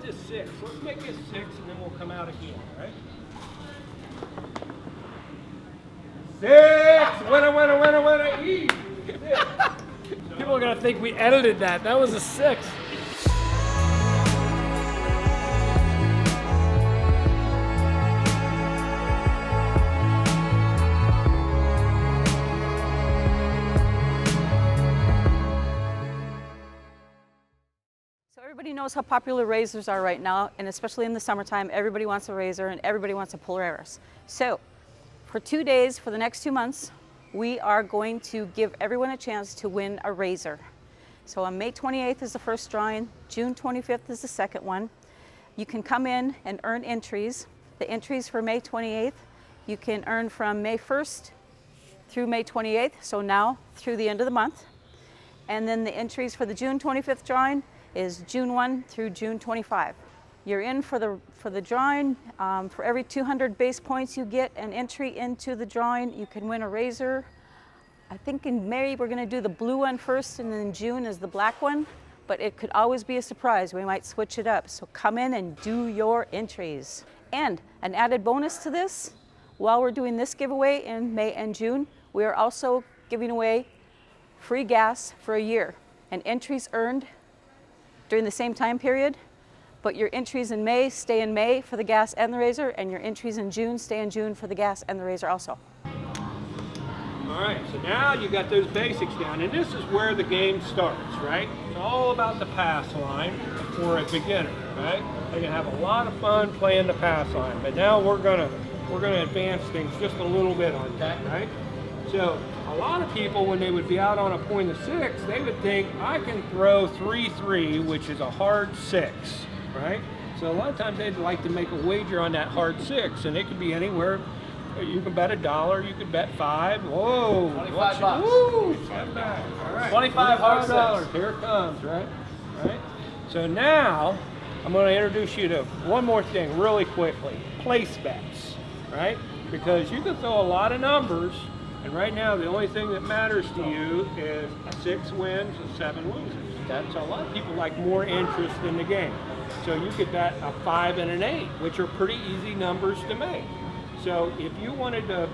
odds is 6. Let's make it 6, and then we'll come out again, all right? 6! Winner, winner, winner, winner, easy. People are going to think we edited that. That was a 6. Everybody knows how popular razors are right now, and especially in the summertime, everybody wants a razor and everybody wants a Polaris. So for 2 days, for the next 2 months, we are going to give everyone a chance to win a razor. So on May 28th is the first drawing, June 25th is the second one. You can come in and earn entries. The entries for May 28th, you can earn from May 1st through May 28th, so now through the end of the month. And then the entries for the June 25th drawing is June 1 through June 25. You're in for the drawing. For every 200 base points you get an entry into the drawing, you can win a razor. I think in May we're going to do the blue one first, and then June is the black one, but it could always be a surprise. We might switch it up. So come in and do your entries. And an added bonus to this, while we're doing this giveaway in May and June, we are also giving away free gas for a year, and entries earned during the same time period, but your entries in May stay in May for the gas and the razor, and your entries in June stay in June for the gas and the razor also. All right, so now you got those basics down, and this is where the game starts, right? It's all about the pass line for a beginner, right? They can have a lot of fun playing the pass line, but now we're gonna advance things just a little bit on that, right? So a lot of people, when they would be out on a point of 6, they would think, I can throw 3-3, which is a hard 6, right? So a lot of times they'd like to make a wager on that hard 6, and it could be anywhere. You can bet $1, you could bet 5. Whoa! 25 bucks. Woo! Step back. All right. 25 hard $6. Here it comes, right? Right. So now I'm going to introduce you to one more thing really quickly: place bets, right? Because you can throw a lot of numbers, and right now the only thing that matters to you is 6 wins and 7 losers. Okay? So a lot of people like more interest in the game. So you could bet a 5 and an 8, which are pretty easy numbers to make. So if you wanted to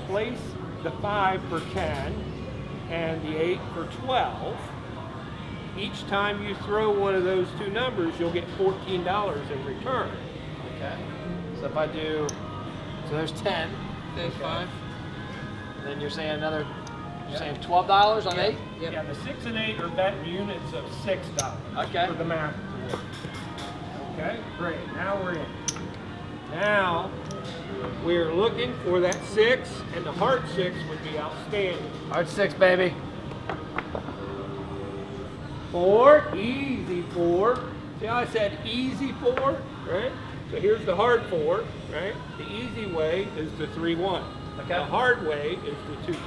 place the 5 for 10 and the 8 for 12, each time you throw one of those two numbers, you'll get $14 in return. Okay. So if I do, so there's 10. There's 5. And then you're saying another, you're saying $12 on 8? Yeah, the 6 and 8 are betting units of $6. Okay. For the math. Okay, great. Now we're in. Now we're looking for that 6, and the hard 6 would be outstanding. Hard 6, baby. 4, easy 4. See how I said easy 4, right? So here's the hard 4, right? The easy way is the 3-1. Okay. The hard way is the 2-2.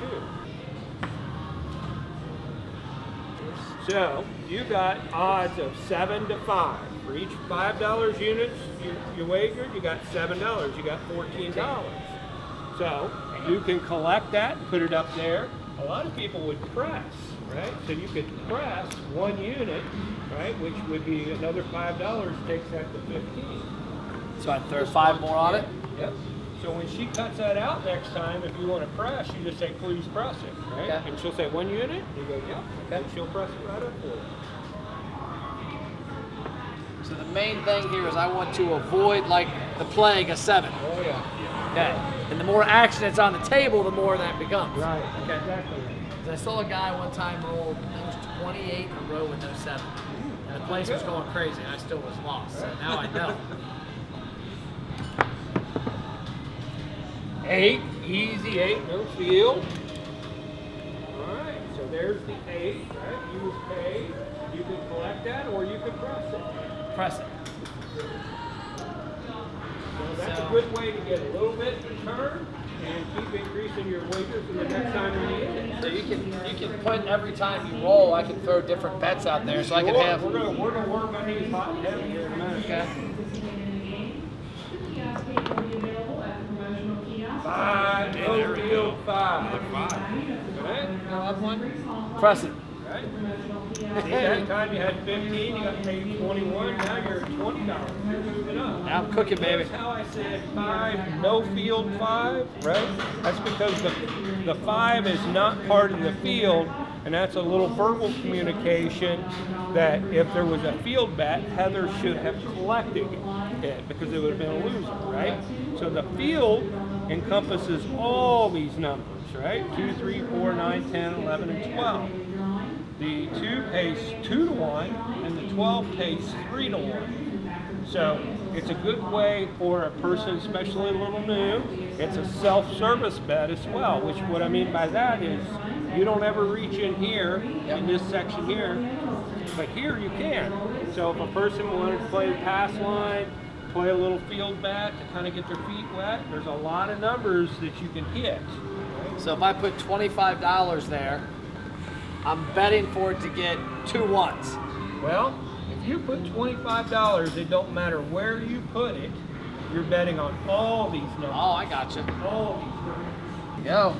So you got odds of 7 to 5. For each $5 units you wagered, you got $7. You got $14. So you can collect that and put it up there. A lot of people would press, right? So you could press 1 unit, right? Which would be another $5, takes that to 15. So I throw 5 more on it? Yep. So when she cuts that out next time, if you want to press, you just say, please press it, right? Okay. And she'll say 1 unit, you go, yep. Okay. And she'll press it right up for you. So the main thing here is I want to avoid like the playing a 7. Oh yeah. Okay. And the more action that's on the table, the more that becomes. Right. Okay. Exactly. I saw a guy one time roll, I think it was 28 in a row with no 7. And the place was going crazy, and I still was lost. So now I know. 8, easy 8, no field. All right, so there's the 8, right? Use pay. You can collect that, or you can press it. Press it. So that's a good way to get a little bit in return and keep increasing your wagers for the next time you need it. So you can put every time you roll, I can throw different bets out there, so I can have. We're gonna work on these hot and heavy here in a minute. Okay. 5, no field 5. Right? Go up 1. Press it. Right? See, that time you had 15, you got paid 21, now you're at $20. You're moving up. Now I'm cooking, baby. That's how I said 5, no field 5, right? That's because the 5 is not part of the field, and that's a little verbal communication that if there was a field bet, Heather should have collected it because it would have been a loser, right? So the field encompasses all these numbers, right? 2, 3, 4, 9, 10, 11, and 12. The 2 pays 2 to 1, and the 12 pays 3 to 1. So it's a good way for a person, especially a little new. It's a self-service bet as well, which what I mean by that is you don't ever reach in here, in this section here, but here you can. So if a person wanted to play the pass line, play a little field bet to kind of get their feet wet, there's a lot of numbers that you can hit. So if I put $25 there, I'm betting for it to get 2 ones. Well, if you put $25, it don't matter where you put it, you're betting on all these numbers. Oh, I got you. All these numbers. Go.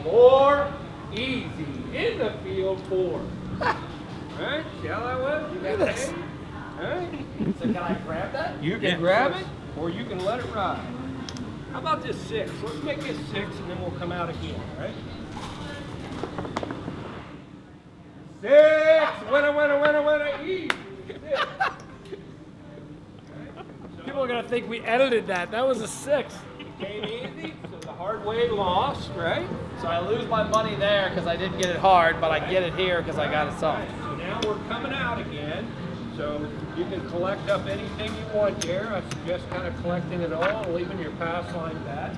4, easy. In the field, 4. Right? See how that was? You got this. paid? Right? So can I grab that? You can grab it, or you can let it ride. How about this 6? Let's make this 6, and then we'll come out again, right? 6! Winner, winner, winner, winner, easy. 6. People are going to think we edited that. That was a 6. Came easy, so the hard way lost, right? So I lose my money there because I didn't get it hard, but I get it here because I got it soft. So now we're coming out again. So you can collect up anything you want there. I suggest kind of collecting it all and leaving your pass line bet.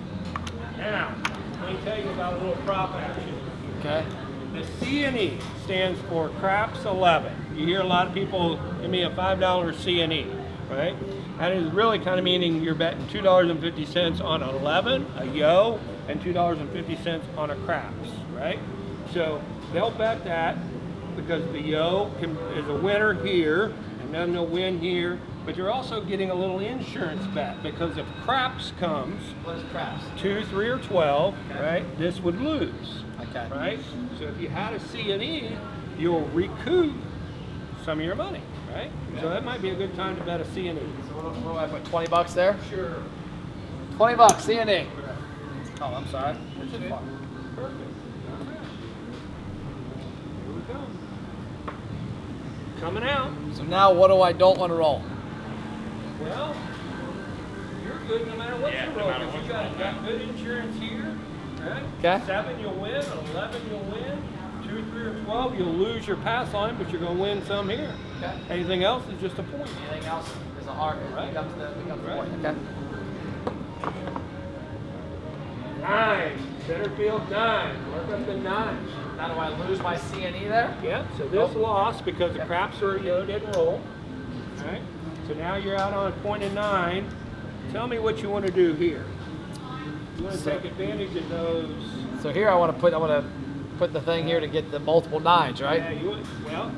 Now, let me tell you about a little prop action. Okay. The C&E stands for Craps 11. You hear a lot of people give me a $5 C&E, right? That is really kind of meaning you're betting $2.50 on 11, a yo, and $2.50 on a craps, right? So they'll bet that because the yo is a winner here, and then they'll win here, but you're also getting a little insurance bet because if craps comes, What is craps? 2, 3, or 12, right, this would lose, Okay. right? So if you had a C&E, you'll recoup some of your money, right? So that might be a good time to bet a C&E. So what do I put, 20 bucks there? Sure. 20 bucks, C&E. Oh, I'm sorry. Perfect. All right. Here we go. Coming out. So now what do I don't want to roll? Well, you're good no matter what you roll. Because you got good insurance here, right? Okay. 7 you'll win, 11 you'll win, 2, 3, or 12 you'll lose your pass line, but you're going to win some here. Okay. Anything else is just a point. Anything else is a hard, Right. becomes the Right. point. Okay. 9. Center field 9. Mark up the 9. Now do I lose my C&E there? Yep, so this lost because the craps or yo didn't roll. All right, so now you're out on a point of 9. Tell me what you want to do here. You want to take advantage of those. So here I want to put the thing here to get the multiple 9s, right? Yeah, you would, well,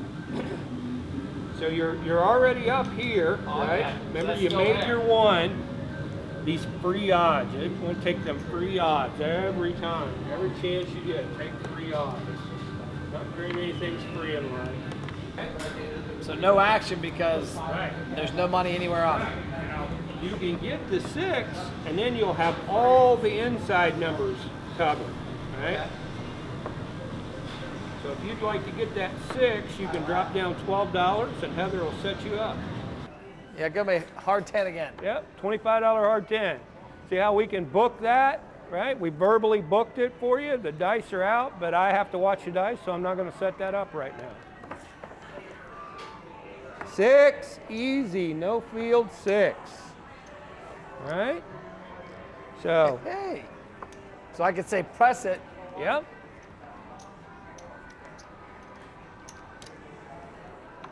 so you're already up here, right? Okay. Remember That's you still made there. your 1. These free odds. You want to take them free odds every time. Every chance you get, take free odds. Not very many things free in life. So no action because Right. there's no money anywhere on it. Now, you can get the 6, and then you'll have all the inside numbers covered, right? So if you'd like to get that 6, you can drop down $12, and Heather will set you up. Yeah, give me hard 10 again. Yep, $25 hard 10. See how we can book that, right? We verbally booked it for you. The dice are out, but I have to watch the dice, so I'm not going to set that up right now. 6, easy, no field 6. All right? So, Hey. So I could say press it. yep.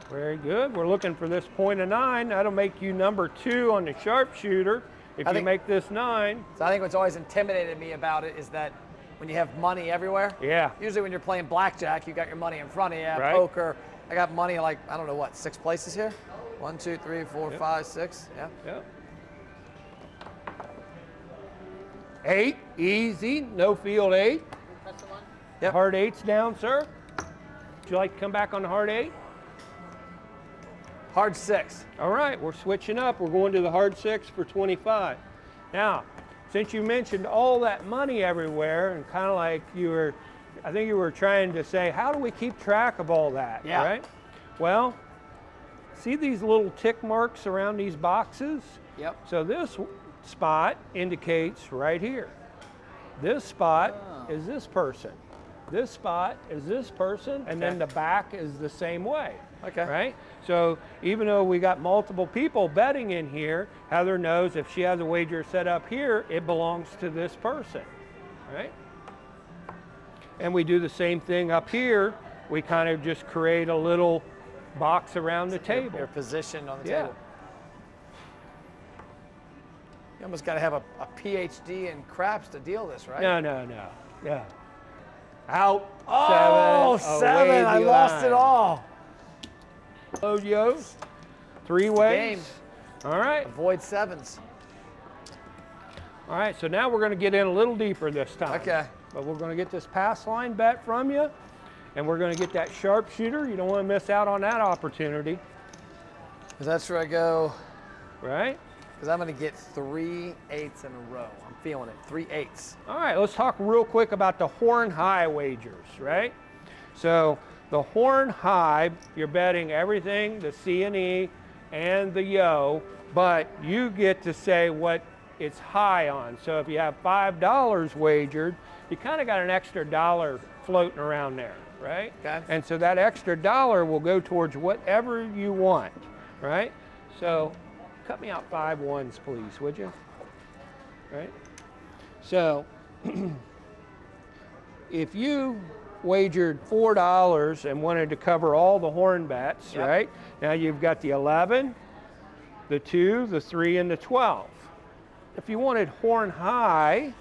Very good. We're looking for this point of 9. That'll make you number 2 on the sharpshooter if I you think- make this 9. So I think what's always intimidated me about it is that when you have money everywhere, Yeah. usually when you're playing blackjack, you got your money in front of you. Right. Poker, I got money like, I don't know what, 6 places here? 1, 2, 3, 4, Yep. 5, 6. Yeah. Yep. 8, easy, no field 8. Yep. Hard 8's down, sir. Would you like to come back on the hard 8? Hard 6. All right, we're switching up. We're going to the hard 6 for 25. Now, since you mentioned all that money everywhere and kind of like I think you were trying to say, how do we keep track of all that, Yeah. right? Well, see these little tick marks around these boxes? Yep. So this spot indicates right here. This spot is this person. This spot is this person, and then the back is the same way. Okay. Right? So even though we got multiple people betting in here, Heather knows if she has a wager set up here, it belongs to this person. Right? And we do the same thing up here. We kind of just create a little box around the table. You're positioned on the Yeah. table. You almost got to have a PhD in craps to deal this, right? No. Yeah. Out. Oh, seven. seven. I lost it all. Load yos. 3 ways. Game. All right. Avoid sevens. All right. So now we're going to get in a little deeper this time. Okay. But we're going to get this pass line bet from you, and we're going to get that sharpshooter. You don't want to miss out on that opportunity. Because that's where I go. Right? Because I'm going to get 3 8s in a row. I'm feeling it. 3 8s. All right, let's talk real quick about the horn high wagers, right? So the horn high, you're betting everything, the C and E and the yo, but you get to say what it's high on. So if you have $5 wagered, you kind of got an extra $1 floating around there, right? Okay. And so that extra $1 will go towards whatever you want, right? So cut me out 5 ones, please, would you? Right? So if you wagered $4 and wanted to cover all the horn bets, Yep. right? Now you've got the 11, the 2, the 3, and the 12. If you wanted horn high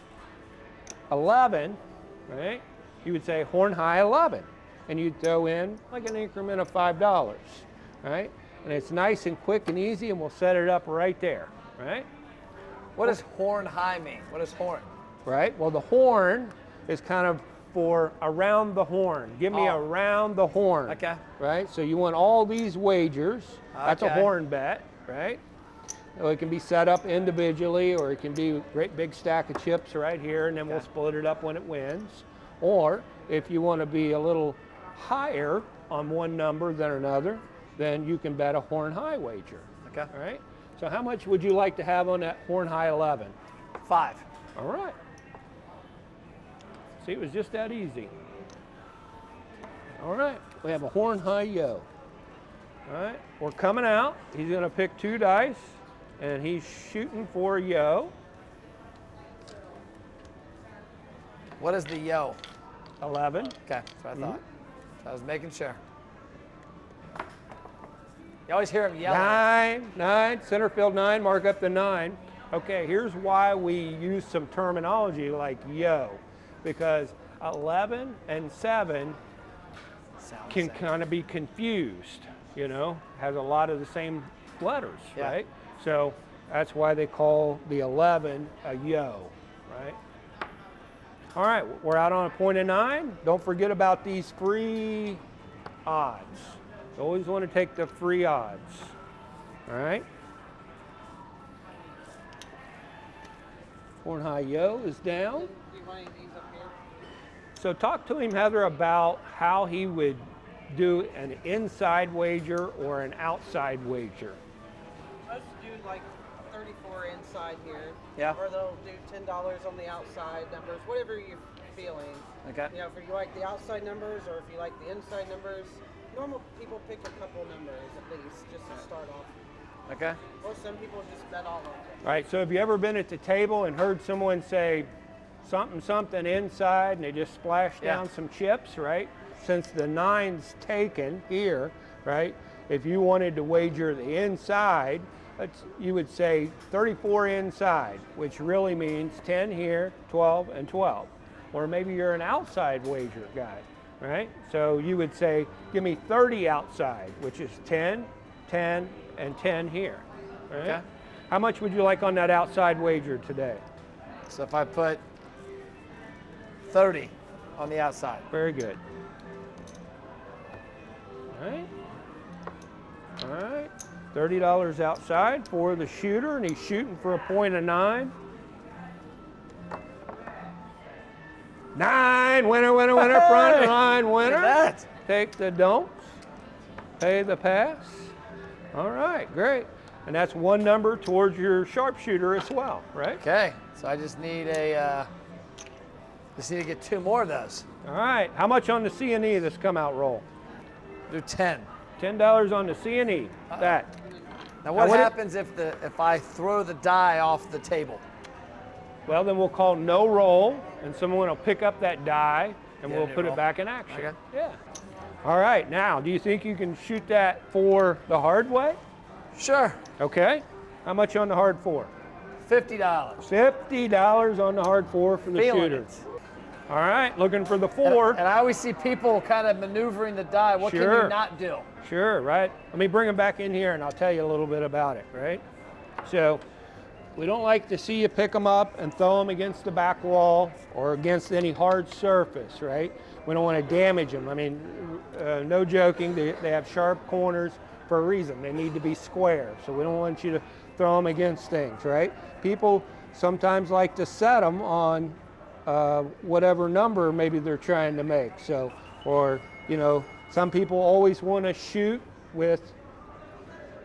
11, right? You would say horn high 11, and you'd throw in like an increment of $5, right? And it's nice and quick and easy, and we'll set it up right there, right? What does horn high mean? What is horn? Right? Well, the horn is kind of for around the horn. Give me Oh. around the horn. Okay. Right? So you want all these wagers. That's a Okay. horn bet, right? So it can be set up individually, or it can be a great big stack of chips right here, and then we'll Okay. split it up when it wins. Or if you want to be a little higher on one number than another, then you can bet a horn high wager. Okay. All right? So how much would you like to have on that horn high 11? 5. All right. See, it was just that easy. All right, we have a horn high yo. All right, we're coming out. He's gonna pick 2 dice, and he's shooting for yo. What is the yo? 11. Okay, that's what I thought. So I was making sure. You always hear him yelling. 9, center field 9, mark up the 9. Okay, here's why we use some terminology like yo, because 11 and 7 Sound can the same. kind of be confused, you know, has a lot of the same letters, Yeah. right? So that's why they call the 11 a yo, right? All right, we're out on a point of 9. Don't forget about these free odds. You always want to take the free odds, all right? Horn high yo is down. So talk to him, Heather, about how he would do an inside wager or an outside wager. Let's do like 34 inside here. Yeah. Or they'll do $10 on the outside numbers, whatever you're feeling. Okay. You know, if you like the outside numbers or if you like the inside numbers, normal people pick a couple numbers at least just to start off. Okay. Or some people just bet all of them. All right, so have you ever been at the table and heard someone say something, something inside, and they just splash Yeah. down some chips, right? Since the 9's taken here, right? If you wanted to wager the inside, you would say 34 inside, which really means 10 here, 12, and 12. Or maybe you're an outside wager guy, right? So you would say, give me 30 outside, which is 10, 10, and 10 here, right? Okay. How much would you like on that outside wager today? So if I put 30, on the outside. Very good. All right. All right. $30 outside for the shooter, and he's shooting for a point of 9. 9, winner, winner, winner, front line winner. Look at that. Take the don'ts, pay the pass. All right, great. And that's one number towards your sharpshooter as well, right? Okay, so I just need to get 2 more of those. All right, how much on the C&E this come out roll? Do 10. $10 on the C&E, that. Now what what it- happens if I throw the die off the table? Well, then we'll call no roll, and someone will pick up that die, and Yeah, we'll no put roll. it back in action. Okay. Yeah. All right, now, do you think you can shoot that for the hard way? Sure. Okay. How much on the hard 4? $50. $50 on the hard 4 for the Feeling shooter. it. All right, looking for the 4. And I always see people kind of maneuvering the die. What can Sure. you not do? Sure, right? Let me bring him back in here and I'll tell you a little bit about it, right? So, we don't like to see you pick them up and throw them against the back wall or against any hard surface, right? We don't want to damage them. I mean, no joking, they have sharp corners for a reason. They need to be square, so we don't want you to throw them against things, right? People sometimes like to set them on whatever number maybe they're trying to make. So, or, you know, some people always want to shoot with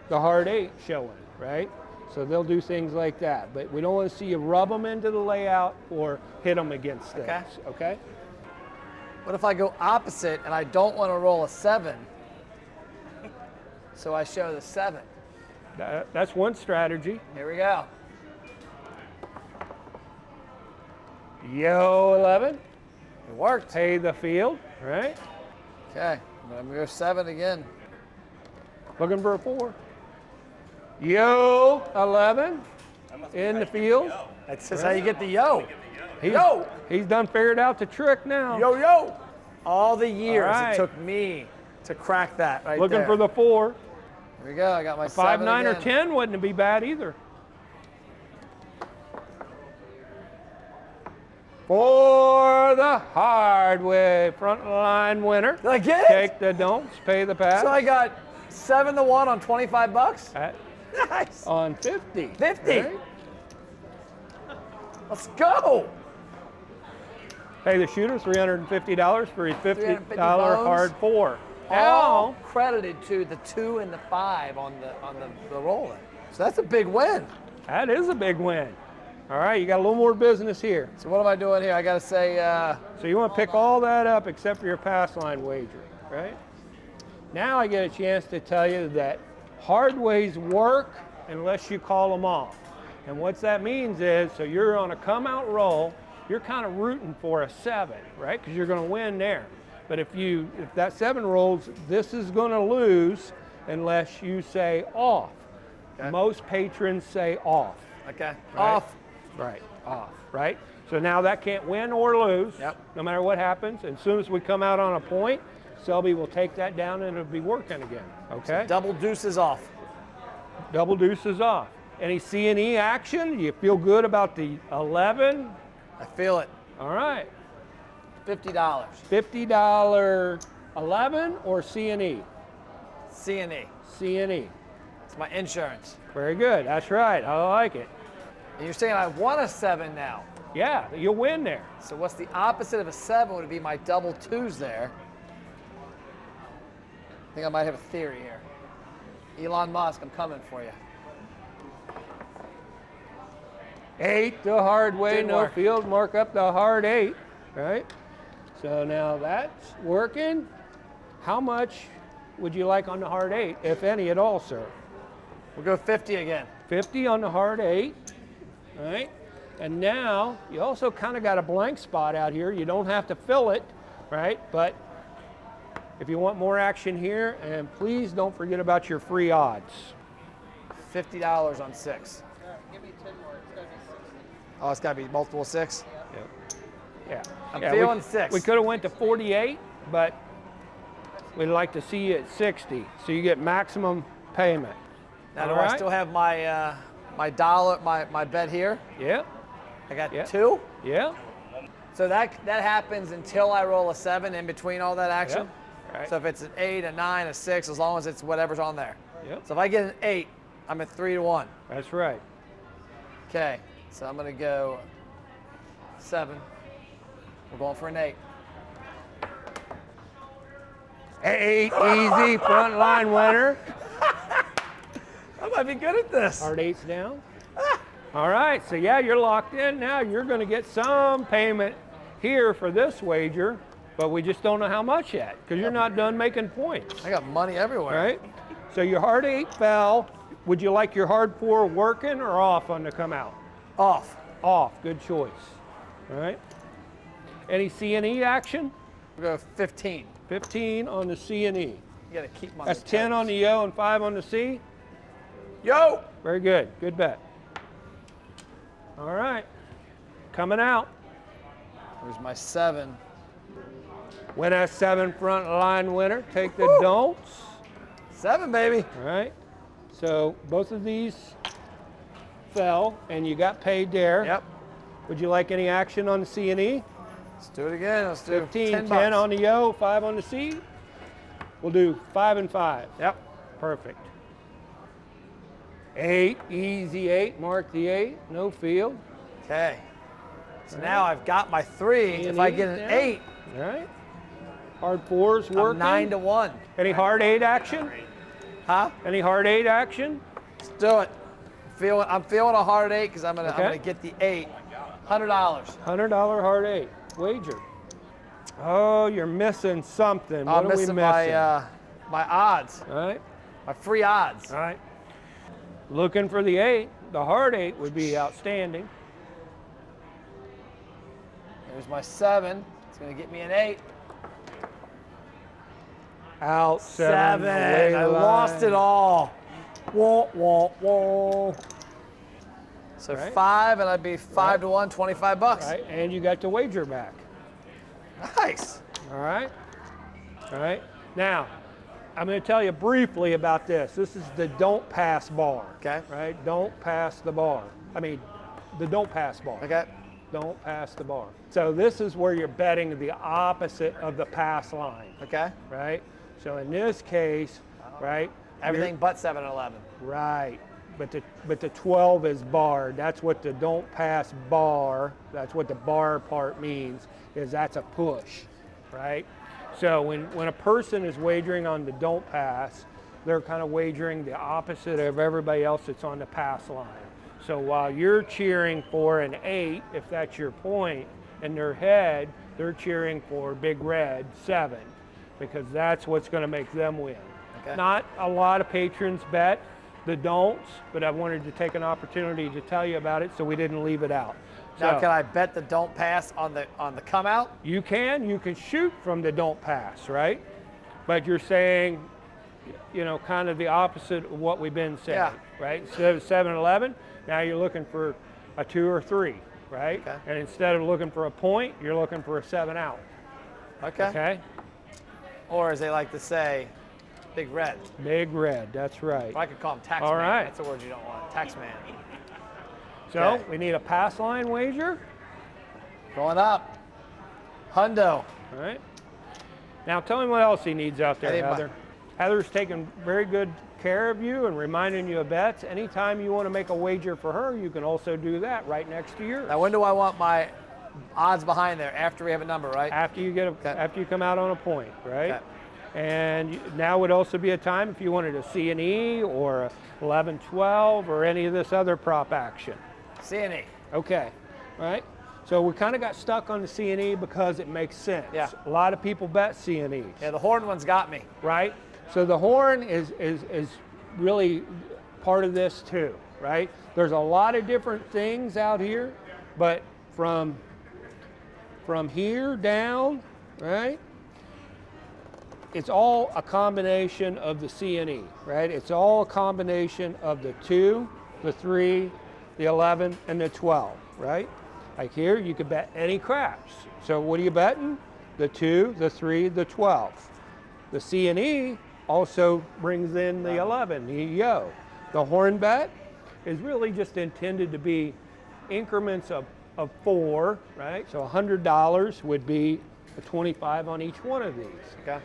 the hard 8 showing, right? So they'll do things like that. But we don't want to see you rub them into the layout or hit them against things, okay? What if I go opposite and I don't want to roll a 7? So I show the 7. That's one strategy. Here we go. Yo, 11, It worked. pay the field, right? Okay, but I'm going to go 7 again. Looking for a 4. Yo, 11, in the field. That's just how you get the yo. He's done figured out the trick now. Yo, yo. All the years All right. it took me to crack that right Looking there. for the 4. Here we go. I got my 5, 7 9, or again. 10 wouldn't be bad either. For the hard way, front line winner. Did I get it? Take the don'ts, pay the pass. So I got 7 to 1 on 25 bucks. At- Nice. on 50. 50. Right? Let's go. Pay the shooter $350 for his $50 $350 hard 4. All Now, credited to the 2 and the 5 on the roll. So that's a big win. that is a big win. All right, you got a little more business here. So what am I doing here? I got to say, So you want to pick all that up except for your pass line wagering, right? Now I get a chance to tell you that hard ways work unless you call them off. And what that means is, so you're on a come out roll, you're kind of rooting for a 7, right? Because you're going to win there. But if that 7 rolls, this is going to lose unless you say off. Okay. Most patrons say off. okay, Right? off. Right, off, right? So now that can't win or lose, Yep. no matter what happens. As soon as we come out on a point, Selby will take that down and it'll be working again, okay? Double deuces off. Double deuces off. Any C&E action? You feel good about the 11? I feel it. All right. $50. $50 11 or C&E? C&E. C&E. It's my insurance. Very good, that's right, I like it. And you're saying I want a 7 now. Yeah, you'll win there. So what's the opposite of a 7 would be my double 2s there. I think I might have a theory here. Elon Musk, I'm coming for you. 8 the hard way, Didn't no work. field, mark up the hard 8, right? So now that's working. How much would you like on the hard 8, if any at all, sir? We'll go 50 again. 50 on the hard 8, all right? And now you also kind of got a blank spot out here. You don't have to fill it, right? But if you want more action here, and please don't forget about your free odds. $50 on 6. Give me 10 more. It's gotta be 60. Oh, it's got to be multiple 6. Yeah. I'm Yeah, feeling 6. We could have went to 48, but we'd like to see you at 60, so you get maximum payment. Now, do All I right. still have my dollar, my bet here? Yeah, I got Yeah. 2. yeah. So that happens until I roll a 7 in between all that action? Yep. Right. So if it's an 8, a 9, a 6, as long as it's whatever's on there. Yep. So if I get an 8, I'm at 3 to 1. That's right. Okay, so I'm going to go 7. We're going for an 8. 8, easy, front line winner. I might be good at this. Hard 8's down. All right, so yeah, you're locked in now. You're going to get some payment here for this wager, but we just don't know how much yet because you're not done making points, I got money everywhere. right? So your hard 8 fell. Would you like your hard 4 working or off on the come out? Off. Off, good choice. All right. Any C&E action? We'll go 15. 15 on the C&E. You got to keep my. That's 10 on the yo and 5 on the C. Yo! Very good. Good bet. All right. Coming out. There's my 7. Win that 7 front line winner. Take the Woo! don'ts. 7, baby. All right. So both of these fell, and you got paid there. Yep. Would you like any action on the C&E? Let's do it again. Let's do 15, 10 10 on the yo, 5 on the C. We'll do 5 and 5. Yep. Perfect. 8, easy 8. Mark the 8. No field. Okay. So now I've got my 3. If I get an down. 8, All right. Hard 4's working. I'm 9 to 1. Any hard 8 action? Huh? Any hard 8 action? Let's do it. I'm feeling a hard 8 because I'm Okay. gonna get the 8. $100. $100 hard 8 wager. Oh, you're missing something. What I'm are we missing missing? my odds, All right. my free odds. All right. Looking for the 8. The hard 8 would be outstanding. There's my 7. It's gonna get me an 8. Out 7. I lost it all. Wah, wah, wah. So Right. 5, and I'd be 5 to 1, $25. Right, and you got the wager back. Nice. All right. All right. Now, I'm going to tell you briefly about this. This is the don't pass bar. Okay. Right? Don't pass the bar. I mean, the don't pass bar. Okay. Don't pass the bar. So this is where you're betting the opposite of the pass line. Okay. Right? So in this case, right? Everything but 7 and 11. Right. But the 12 is barred. That's what the don't pass bar, that's what the bar part means, is that's a push, right? So when a person is wagering on the don't pass, they're kind of wagering the opposite of everybody else that's on the pass line. So while you're cheering for an 8, if that's your point, in their head, they're cheering for Big Red 7, because that's what's going to make them win. Okay. Not a lot of patrons bet the don'ts, but I wanted to take an opportunity to tell you about it so we didn't leave it out. Now, So, can I bet the don't pass on the come out? you can shoot from the don't pass, right? But you're saying, you know, kind of the opposite of what we've been saying, Yeah. right? Instead of 7-11, now you're looking for a 2 or 3, right? Okay. And instead of looking for a point, you're looking for a 7 out, Okay. okay? Or as they like to say, Big Red. Big Red, that's right. Or I could call him tax All man. right. That's a word you don't want. Tax man. So Okay. we need a pass line wager. Going up. Hundo. All right. Now tell him what else he needs out there, I need my- Heather. Heather's taking very good care of you and reminding you of bets. Anytime you want to make a wager for her, you can also do that right next to yours. Now, when do I want my odds behind there? After we have a number, right? After you get after you come out on a point, right? Okay. And now would also be a time if you wanted a C&E or a 11-12 or any of this other prop action. C&E. Okay, all right. So we kind of got stuck on the C&E because it makes sense. Yeah. A lot of people bet C&Es. Yeah, the horn one's got me. Right? So the horn is really part of this too, right? There's a lot of different things out here, but from here down, right? It's all a combination of the C&E, right? It's all a combination of the 2, the 3, the 11, and the 12, right? Like here, you could bet any craps. So what are you betting? The 2, the 3, the 12. The C&E also brings in the 11, the yo. The horn bet is really just intended to be increments of of 4, right? So $100 would be a 25 on each one of these. Okay.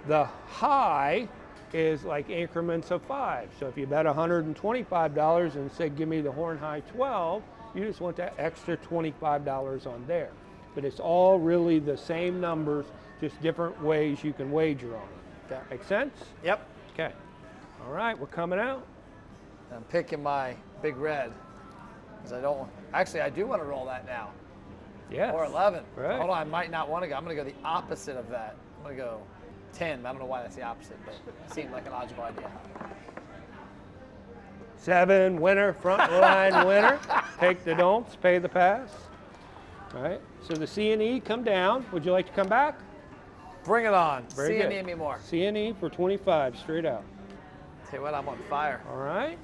The high is like increments of 5. So if you bet $125 and say, give me the horn high 12, you just want that extra $25 on there. But it's all really the same numbers, just different ways you can wager on it. Okay. Make sense? Yep. Okay. All right, we're coming out. I'm picking my big red because I don't. Actually, I do want to roll that now. Yes. Or 11. Right. Hold on, I might not want to go. I'm going to go the opposite of that. I'm going to go 10. I don't know why that's the opposite, but it seemed like a logical idea. 7, winner, front line winner. Take the don'ts, pay the pass. All right, so the C&E come down. Would you like to come back? Bring it on. Very See good. and me more. C&E for 25, straight out. Tell you what, I'm on fire. All right,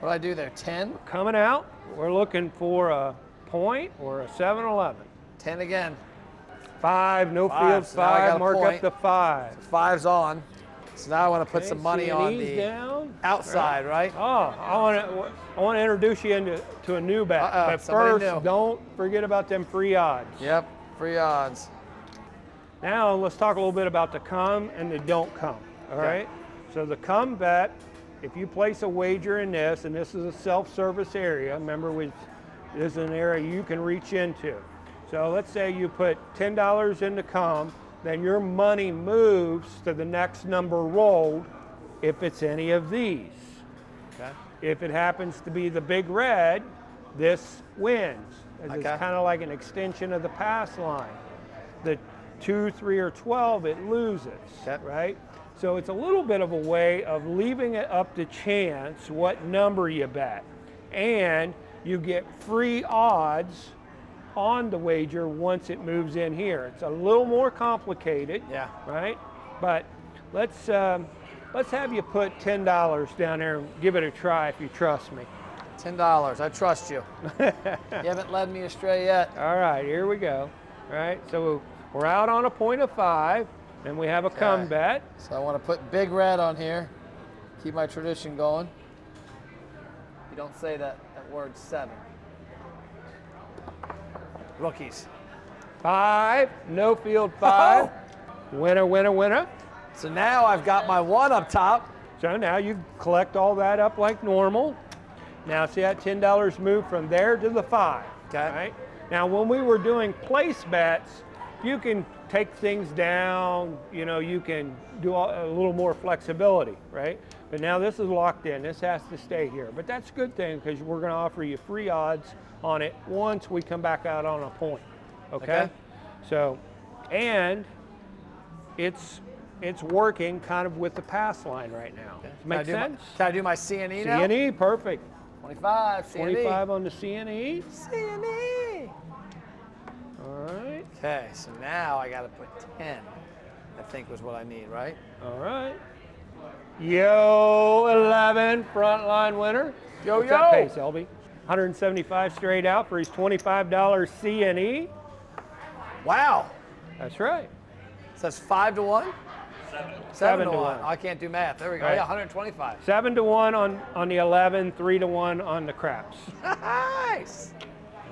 What do I do there? 10? coming out. We're looking for a point or a 7-11. 10 again. 5, no Five, field so now I got 5, a mark point. up the 5. 5's on. So now I want to put Okay, some money on C&E's the down. outside, right? Oh, I want to introduce you to a new bet. Uh-oh, But somebody first, new. don't forget about them free odds. Yep, free odds. Now let's talk a little bit about the come and the don't come. All Okay. right. So the come bet, if you place a wager in this, and this is a self-service area, remember this is an area you can reach into. So let's say you put $10 in the come, then your money moves to the next number rolled if it's any of these. Okay. If it happens to be the big red, this wins. It's Okay. kind of like an extension of the pass line. The 2, 3, or 12, it loses, Okay. right? So it's a little bit of a way of leaving it up to chance what number you bet. And you get free odds on the wager once it moves in here. It's a little more complicated, Yeah. right? But let's have you put $10 down there and give it a try if you trust me. $10. I trust you. You haven't led me astray yet. All right, here we go. All right, so we're out on a point of 5, and we have a come Okay. bet. So I want to put big red on here. Keep my tradition going. You don't say that word 7. Rookies. 5, no field 5. Winner, winner, winner. So now I've got my 1 up top. So now you collect all that up like normal. Now see that $10 move from there to the 5. Okay. Right? Now when we were doing place bets, you can take things down, you can do a little more flexibility, right? But now this is locked in, this has to stay here. But that's a good thing because we're gonna offer you free odds on it once we come back out on a point, okay? Okay. So, and it's working kind of with the pass line right now. Make sense? Can I do my C&E now? C&E, perfect. 25, C&E. 25 on the C&E. C&E. All right, Okay, so now I got to put 10, I think was what I need, right? all right. Yo, 11, front line winner. Yo, What's that yo. pace, LB? 175 straight out for his $25 C&E. Wow. That's right. So that's 5 to 1? 7 to 1. I can't do math. There we go. Right. Yeah, 125. 7 to 1 on the 11, 3 to 1 on the craps. Nice.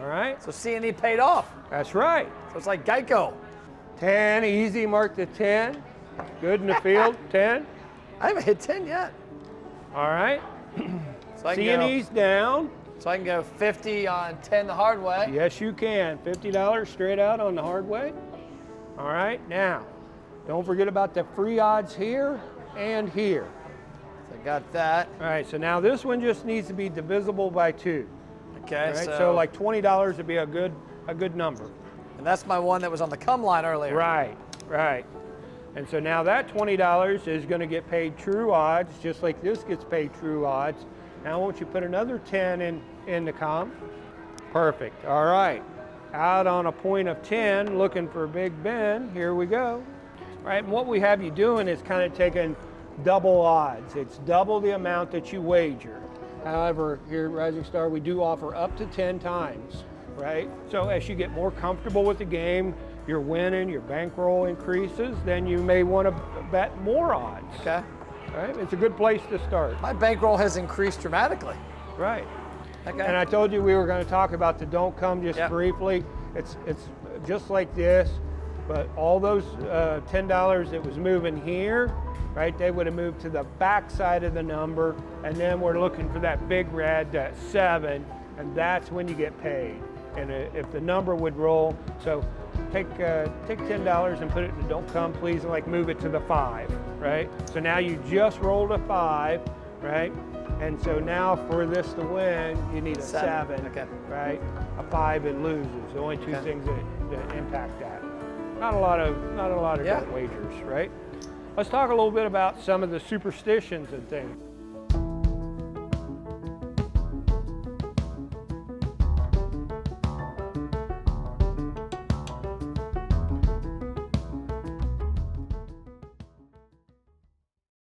All right, So C&E paid off. that's right. So it's like Geico. 10, easy, mark the 10. Good in the field, 10. I haven't hit 10 yet. All right, So I can C&E's down. go 50 on 10 the hard way. Yes, you can. $50 straight out on the hard way. All right, now, don't forget about the free odds here and here. So I got that. All right, so now this one just needs to be divisible by 2. Okay, All right, so, so like $20 would be a good number. and that's my one that was on the come line earlier. Right, right. And so now that $20 is going to get paid true odds, just like this gets paid true odds. Now won't you put another 10 in the com? Perfect. All right. Out on a point of 10, looking for Big Ben. Here we go. All right, and what we have you doing is kind of taking double odds. It's double the amount that you wager. However, here at Rising Star, we do offer up to 10 times, right? So as you get more comfortable with the game, you're winning, your bankroll increases, then you may want to bet more odds. Okay. Right? It's a good place to start. My bankroll has increased dramatically. Right. Okay. And I told you we were going to talk about the don't come just Yep. briefly. It's just like this, but all those $10 that was moving here, right? They would have moved to the back side of the number, and then we're looking for that big red, that 7, and that's when you get paid. And if the number would roll, so take $10 and put it in the don't come please, and like move it to the 5, right? So now you just rolled a 5, right? And so now for this to win, you need a 7, Okay. right? A 5 it loses. The only two things that impact that. Not a lot of Yeah. different wagers, right? Let's talk a little bit about some of the superstitions and things.